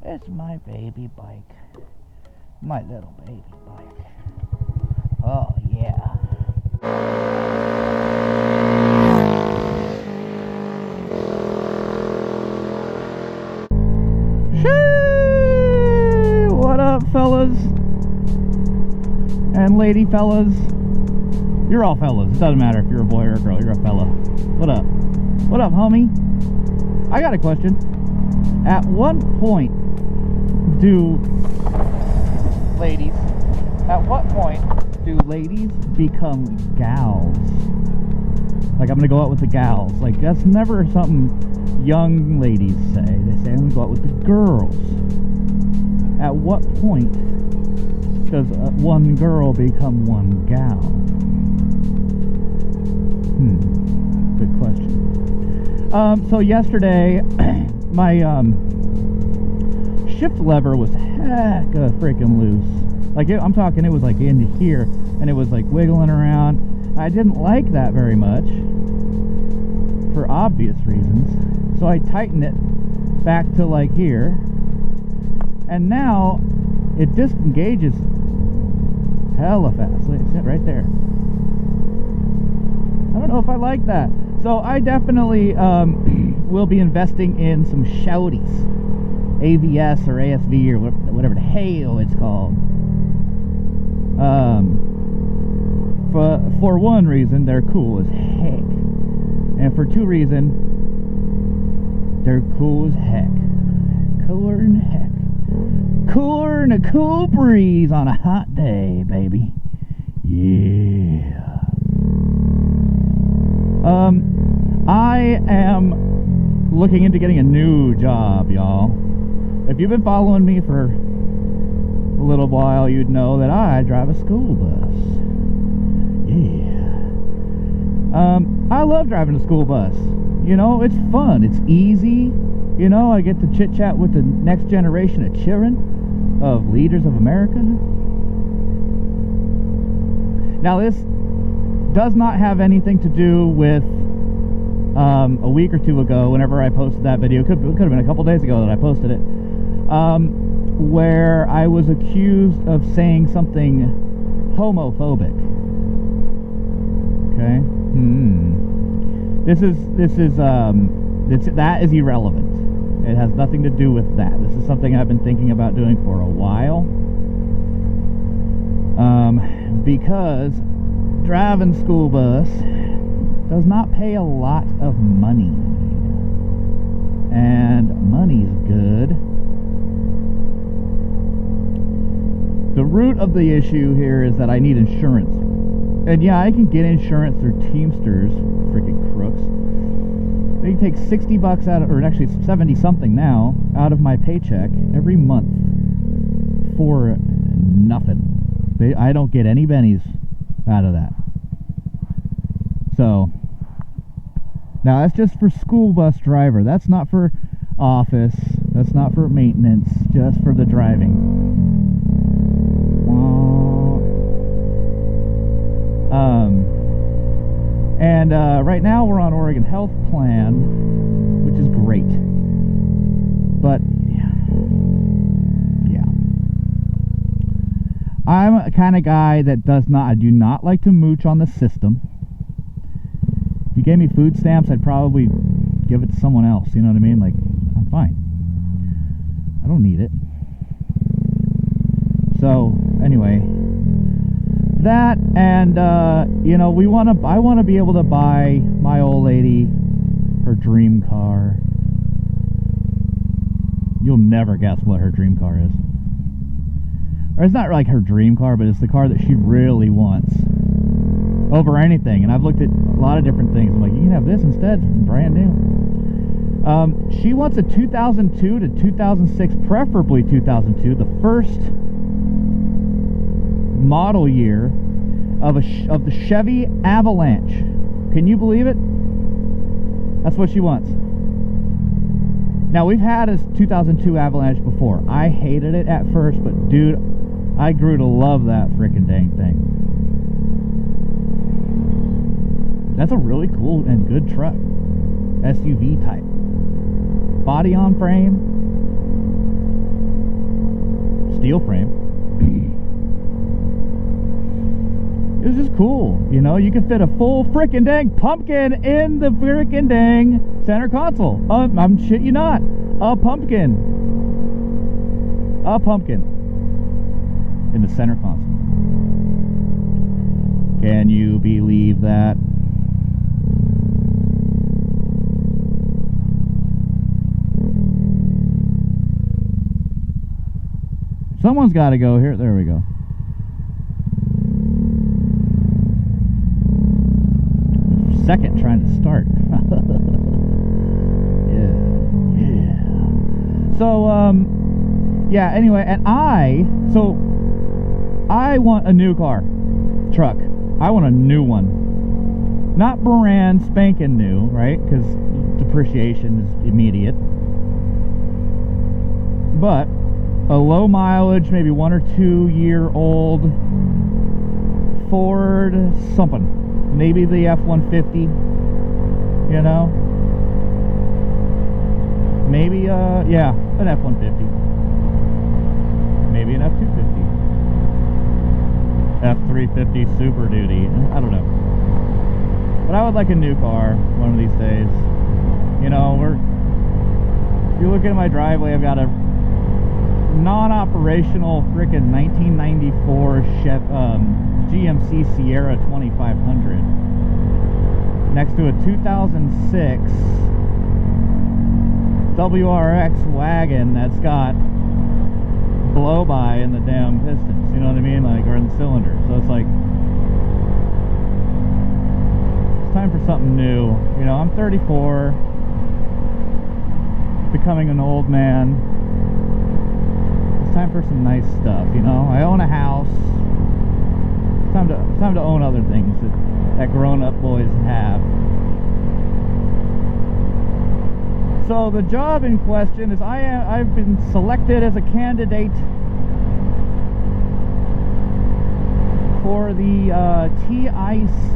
It's my baby bike. My little baby bike. Oh, yeah. Shoo! What up, fellas? And lady fellas? You're all fellas. It doesn't matter if you're a boy or a girl. You're a fella. What up? What up, homie? I got a question. At what point do ladies become gals? Like, I'm gonna go out with the gals. Like, that's never something young ladies say. They say, I'm gonna go out with the girls. At what point does one girl become one gal? Good question. So yesterday, my shift lever was hecka freaking loose. Like, I'm talking, it was like into here, and it was like wiggling around. I didn't like that very much, for obvious reasons. So I tightened it back to like here, and now it disengages hella fast. Look, it's right there. I don't know if I like that. So I definitely will be investing in some shouties, AVS or ASV or whatever the hell it's called. For one reason, they're cool as heck, and for two reasons, they're cool as heck. Cooler than heck. Cooler than a cool breeze on a hot day, baby. Yeah. I am looking into getting a new job, y'all. If you've been following me for a little while, you'd know that I drive a school bus. Yeah. I love driving a school bus. You know, it's fun. It's easy. You know, I get to chit-chat with the next generation of children, of leaders of America. Now, this does not have anything to do with a week or two ago, whenever I posted that video. It could have been a couple days ago that I posted it, where I was accused of saying something homophobic. Okay. That is irrelevant. It has nothing to do with that. This is something I've been thinking about doing for a while, because driving school bus does not pay a lot of money, and money's good. The root of the issue here is that I need insurance, and yeah, I can get insurance through Teamsters, freaking crooks. They take $60 out of, or actually 70 something now, out of my paycheck every month for nothing. I don't get any bennies out of that. So now that's just for school bus driver. That's not for office. That's not for maintenance. Just for the driving. And right now we're on Oregon Health Plan, which is great. But yeah, I'm a kind of guy that I do not like to mooch on the system. If you gave me food stamps, I'd probably give it to someone else. You know what I mean? Like, I'm fine. I don't need it. So anyway, that, and you know, I want to be able to buy my old lady her dream car. You'll never guess what her dream car is. Or it's not like her dream car, but it's the car that she really wants over anything. And I've looked at a lot of different things. I'm like, you can have this instead, brand new. She wants a 2002 to 2006, preferably 2002, the first model year of the Chevy Avalanche. Can you believe it? That's what she wants. Now, we've had a 2002 Avalanche before. I hated it at first, but dude, I grew to love that freaking dang thing. That's a really cool and good truck. SUV type. Body on frame. steel frame. It was just cool, you know. You could fit a full frickin' dang pumpkin in the frickin' dang center console. I'm shit you not. A pumpkin in the center console. Can you believe that? Someone's got to go here. There we go. Second trying to start. yeah. So, yeah, anyway, and I want a new truck. I want a new one. Not brand spanking new, right? Because depreciation is immediate. But a low mileage, maybe 1 or 2 year old Ford something. Maybe the F-150, you know? Maybe, yeah, an F-150. Maybe an F-250. F-350 Super Duty. I don't know. But I would like a new car one of these days. You know, if you look at my driveway, I've got a non-operational frickin' 1994 GMC Sierra 2500 next to a 2006 WRX wagon that's got blow-by in the damn pistons, you know what I mean, like, or in the cylinder. So it's like, it's time for something new. You know, I'm 34, becoming an old man. It's time for some nice stuff, you know. I own a house. It's time to own other things that grown-up boys have. So the job in question is I've been selected as a candidate for the TIC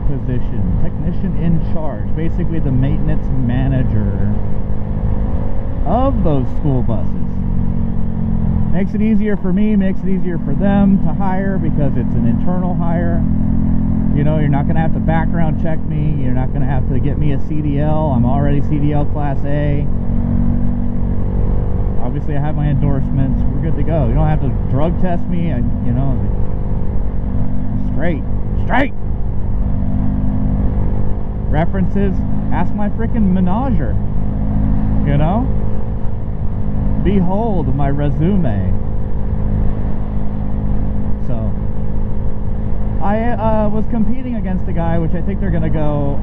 position, technician in charge, basically the maintenance manager of those school buses. Makes it easier for me, makes it easier for them to hire because it's an internal hire. You know, you're not going to have to background check me. You're not going to have to get me a CDL. I'm already CDL Class A. Obviously, I have my endorsements. We're good to go. You don't have to drug test me. You know, straight. References, ask my freaking menager. You know? Behold my resume. So, I was competing against a guy, which I think they're going to go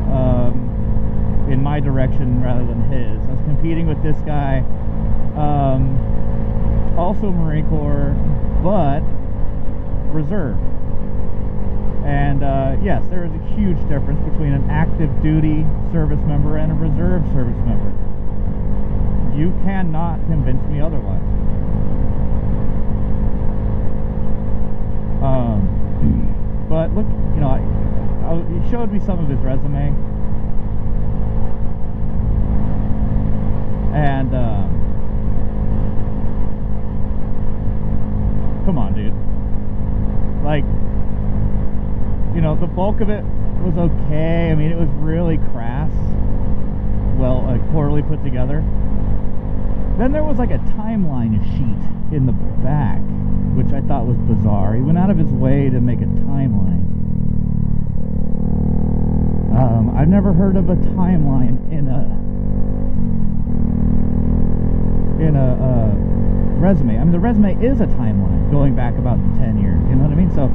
in my direction rather than his. I was competing with this guy, also Marine Corps, but reserve. And yes, there is a huge difference between an active duty service member and a reserve service member. You cannot convince me otherwise. But look, you know, he showed me some of his resume, and come on, dude. Like, you know, the bulk of it was okay. I mean, it was really crass, well, poorly put together. Then there was like a timeline sheet in the back, which I thought was bizarre. He went out of his way to make a timeline. I've never heard of a timeline in a resume. I mean, the resume is a timeline going back about 10 years. You know what I mean? So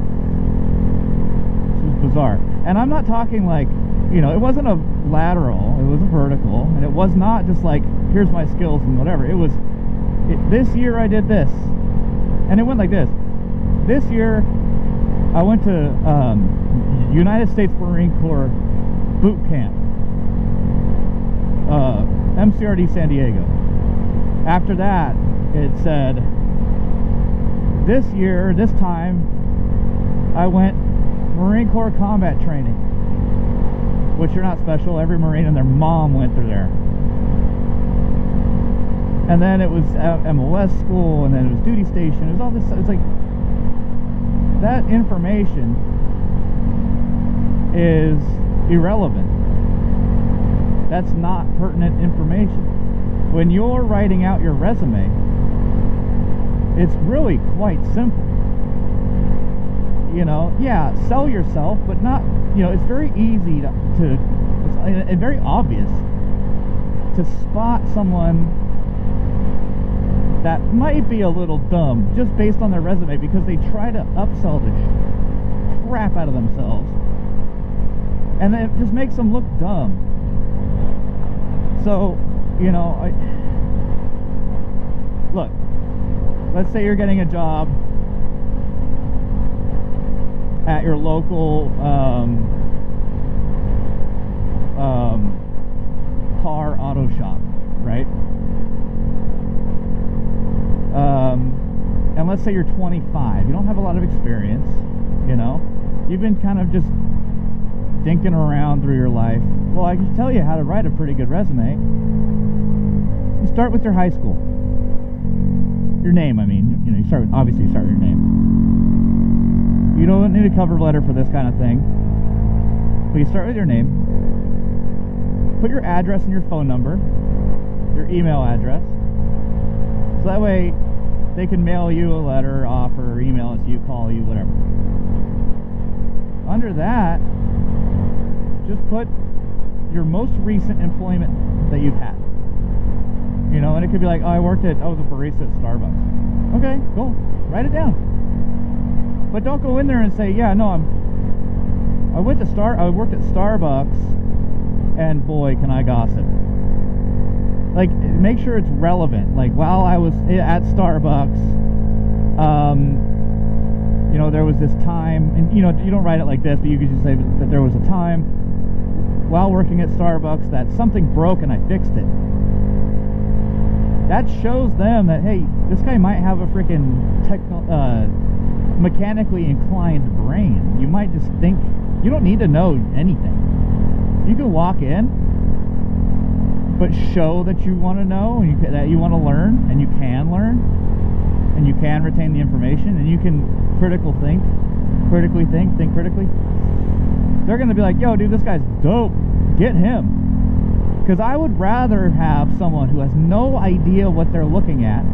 this was bizarre. And I'm not talking like, you know, it wasn't a lateral, it was a vertical, and it was not just like, here's my skills and whatever. It was, this year I did this, and it went like this. This year I went to United States Marine Corps boot camp, MCRD San Diego. After that, it said, this year, this time, I went Marine Corps combat training, which you're not special. Every Marine and their mom went through there. And then it was MOS school, and then it was duty station. It was all this. It's like that information is irrelevant. That's not pertinent information. When you're writing out your resume, it's really quite simple. You know, yeah, sell yourself, but not, you know, it's very easy it's very obvious to spot someone that might be a little dumb just based on their resume, because they try to upsell the crap out of themselves, and it just makes them look dumb. So, you know, look, let's say you're getting a job at your local car auto shop, right? And let's say you're 25. You don't have a lot of experience, you know? You've been kind of just dinking around through your life. Well, I can tell you how to write a pretty good resume. You start with your high school. Your name, I mean. You know, obviously you start with your name. You don't need a cover letter for this kind of thing. But you start with your name. Put your address and your phone number. Your email address. So that way they can mail you a letter, offer, email it to you, call you, whatever. Under that, just put your most recent employment that you've had. You know, and it could be like, oh, I was a barista at Starbucks. Okay, cool. Write it down. But don't go in there and say, yeah, no, I worked at Starbucks, and boy, can I gossip. Like, make sure it's relevant. Like, while I was at Starbucks, you know, there was this time, and you know, you don't write it like this, but you could just say that there was a time while working at Starbucks that something broke and I fixed it. That shows them that, hey, this guy might have a freaking mechanically inclined brain. You might just think, you don't need to know anything. You can walk in, but show that you want to know, and that you want to learn, and you can learn, and you can retain the information, and you can critically think critically. They're going to be like, yo, dude, this guy's dope. Get him. Because I would rather have someone who has no idea what they're looking at,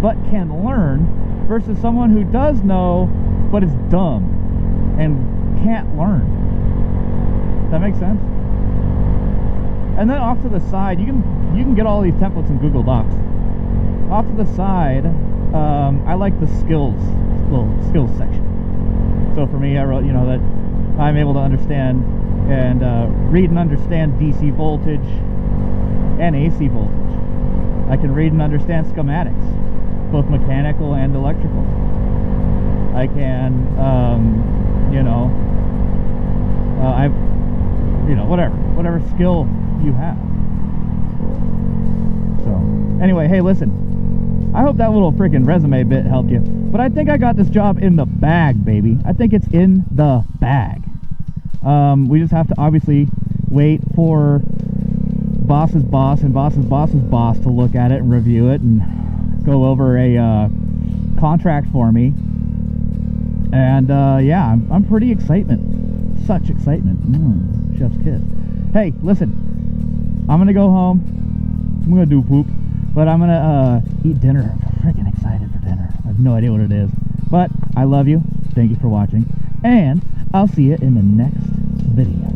but can learn, versus someone who does know, but is dumb and can't learn. Does that make sense? And then off to the side, you can get all these templates in Google Docs. Off to the side, I like the skills section. So for me, I wrote, you know, that I'm able to understand and read and understand DC voltage and AC voltage. I can read and understand schematics, both mechanical and electrical. I can, whatever skill you have. So, anyway, hey, listen. I hope that little freaking resume bit helped you. But I think I got this job in the bag, baby. I think it's in the bag. We just have to obviously wait for boss's boss and boss's boss's boss to look at it and review it and go over a contract for me. And yeah, I'm pretty excitement. Such excitement. Chef's kiss. Hey, listen. I'm gonna go home. I'm gonna do poop. But I'm gonna eat dinner. I'm freaking excited for dinner. I have no idea what it is. But I love you. Thank you for watching. And I'll see you in the next video.